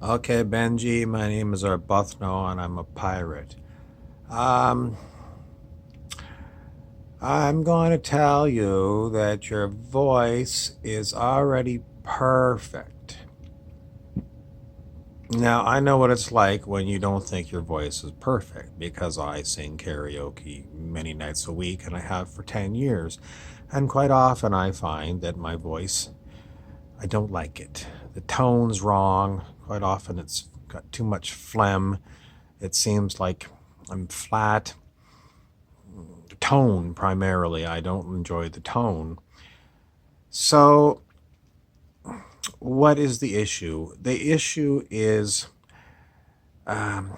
Okay, Benji, my name is Arbuthnot and I'm a pirate. Um, I'm going to tell you that your voice is already perfect. Now, I know what it's like when you don't think your voice is perfect because I sing karaoke many nights a week and I have for 10 years. And quite often I find that my voice, I don't like it. The tone's wrong. Quite often it's got too much phlegm. It seems like I'm flat. The tone, primarily, I don't enjoy the tone. So, what is the issue? The issue is um,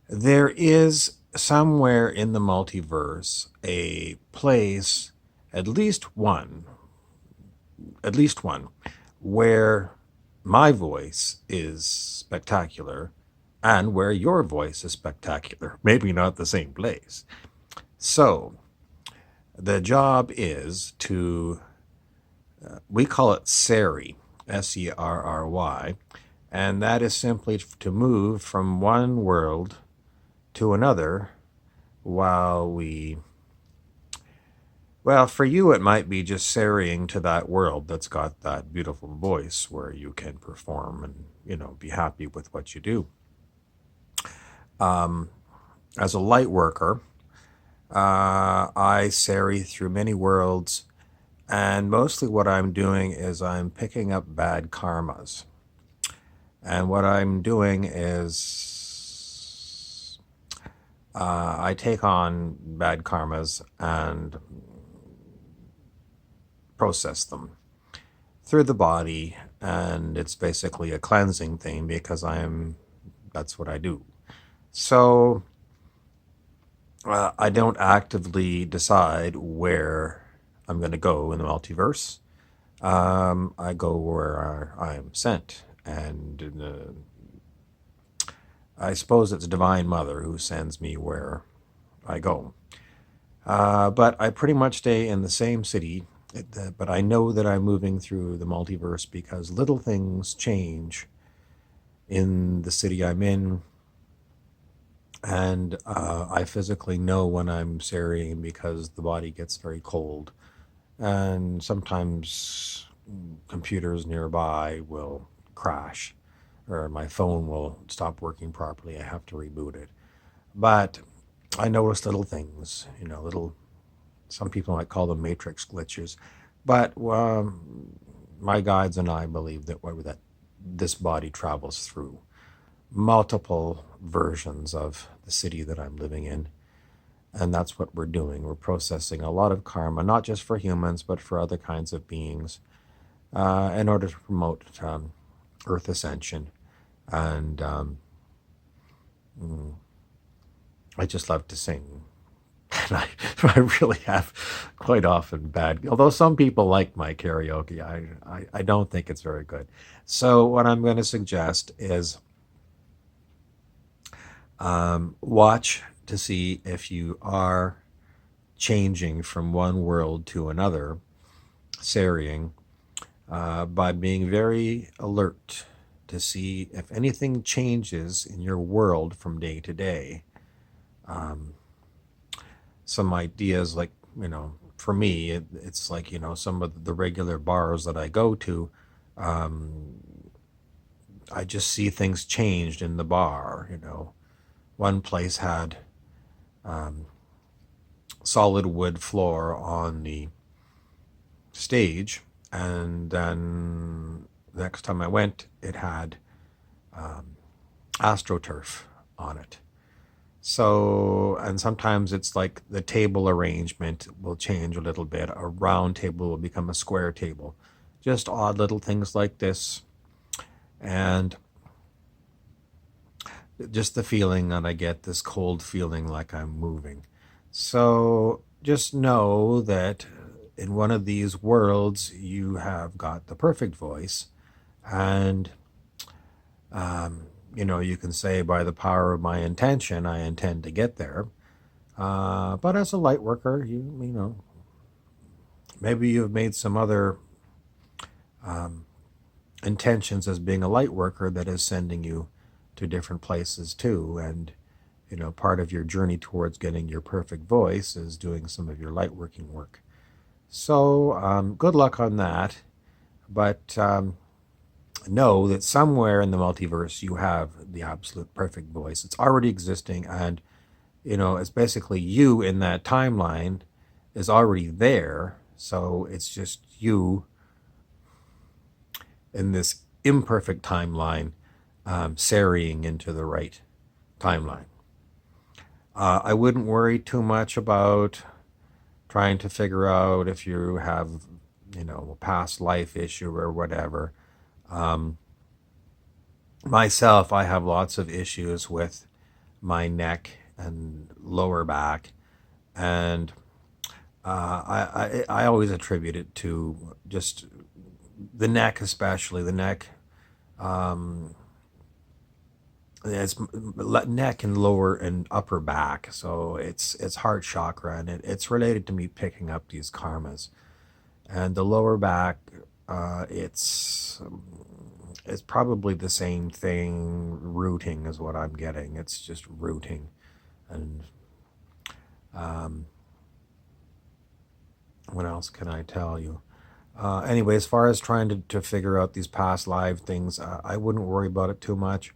there is somewhere in the multiverse a place, at least one, at least one, where my voice is spectacular and where your voice is spectacular. Maybe not the same place. So, the job is to, we call it Seri, Serry, and that is simply to move from one world to another while we, well, for you it might be just serrying to that world that's got that beautiful voice where you can perform and, be happy with what you do. Um, as a light worker, I serry through many worlds. And mostly what I'm doing is I'm picking up bad karmas. And what I'm doing is I take on bad karmas and process them through the body. And it's basically a cleansing thing because that's what I do. So I don't actively decide where I'm going to go in the multiverse. I go where I'm sent, and I suppose it's Divine Mother who sends me where I go. But I pretty much stay in the same city, but I know that I'm moving through the multiverse because little things change in the city I'm in, and I physically know when I'm serrying because the body gets very cold, and sometimes computers nearby will crash or my phone will stop working properly. I have to reboot it. But I notice little things, some people might call them matrix glitches. But my guides and I believe that this body travels through multiple versions of the city that I'm living in. And that's what we're doing. We're processing a lot of karma, not just for humans, but for other kinds of beings, in order to promote Earth ascension. And mm, I just love to sing. And I really have quite often bad, although some people like my karaoke, I don't think it's very good. So, what I'm going to suggest is watch to see if you are changing from one world to another, serrying, by being very alert to see if anything changes in your world from day to day. Um, some ideas, like, for me, it's like, some of the regular bars that I go to, um, I just see things changed in the bar. One place had um, solid wood floor on the stage, and then the next time I went, it had um, astroturf on it. So, and sometimes it's like the table arrangement will change a little bit. A round table will become a square table. Just odd little things like this. And just the feeling that I get, this cold feeling like I'm moving. So just know that in one of these worlds, you have got the perfect voice. And, you can say by the power of my intention, I intend to get there. But as a light worker, maybe you've made some other intentions as being a light worker that is sending you to different places too. And, part of your journey towards getting your perfect voice is doing some of your light working work. So, good luck on that. But know that somewhere in the multiverse you have the absolute perfect voice. It's already existing, and it's basically you in that timeline is already there. So it's just you in this imperfect timeline, serrying into the right timeline. I wouldn't worry too much about trying to figure out if you have, a past life issue or whatever. Myself, I have lots of issues with my neck and lower back, and I always attribute it to just the neck, especially the neck. It's neck and lower and upper back, so it's heart chakra, and it's related to me picking up these karmas. And the lower back, it's probably the same thing. Rooting is what I'm getting. It's just rooting, and what else can I tell you? Anyway, as far as trying to figure out these past life things, I wouldn't worry about it too much.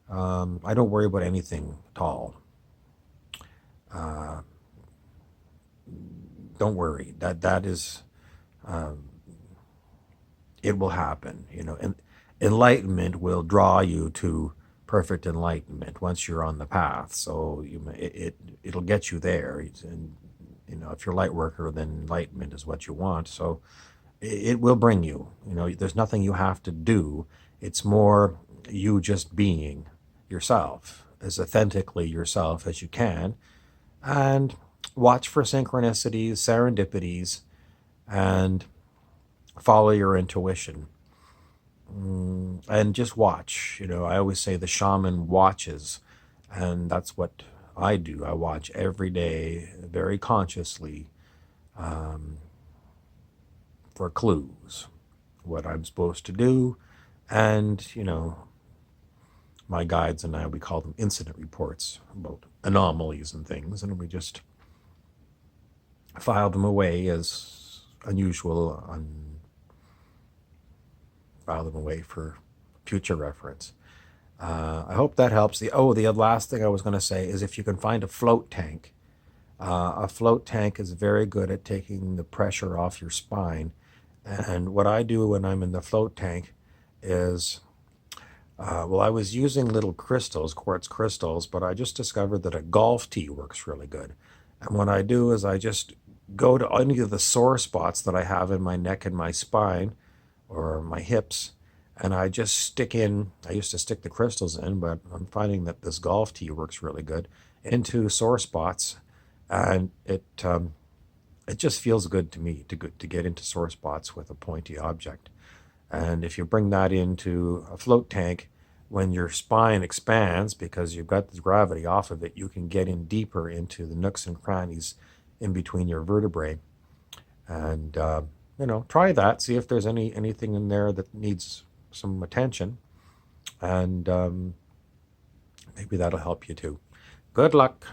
I don't worry about anything at all. Don't worry. That is, it will happen. And enlightenment will draw you to perfect enlightenment once you're on the path. So it'll get you there. And if you're a light worker, then enlightenment is what you want. So it will bring you. There's nothing you have to do. It's more you just being yourself, as authentically yourself as you can, and watch for synchronicities, serendipities, and follow your intuition. And just watch. I always say the shaman watches, and that's what I do. I watch every day very consciously, for clues, what I'm supposed to do. And, my guides and I, we call them incident reports about anomalies and things, and we just file them away as unusual, file them away for future reference. I hope that helps. The last thing I was going to say is if you can find a float tank. A float tank is very good at taking the pressure off your spine. And what I do when I'm in the float tank is, I was using little crystals, quartz crystals, but I just discovered that a golf tee works really good. And what I do is I just go to any of the sore spots that I have in my neck and my spine or my hips, and I just I used to stick the crystals in, but I'm finding that this golf tee works really good into sore spots, and it just feels good to me to get into sore spots with a pointy object. And if you bring that into a float tank, when your spine expands because you've got the gravity off of it, you can get in deeper into the nooks and crannies in between your vertebrae. And try that. See if there's anything in there that needs some attention, and maybe that'll help you too. Good luck.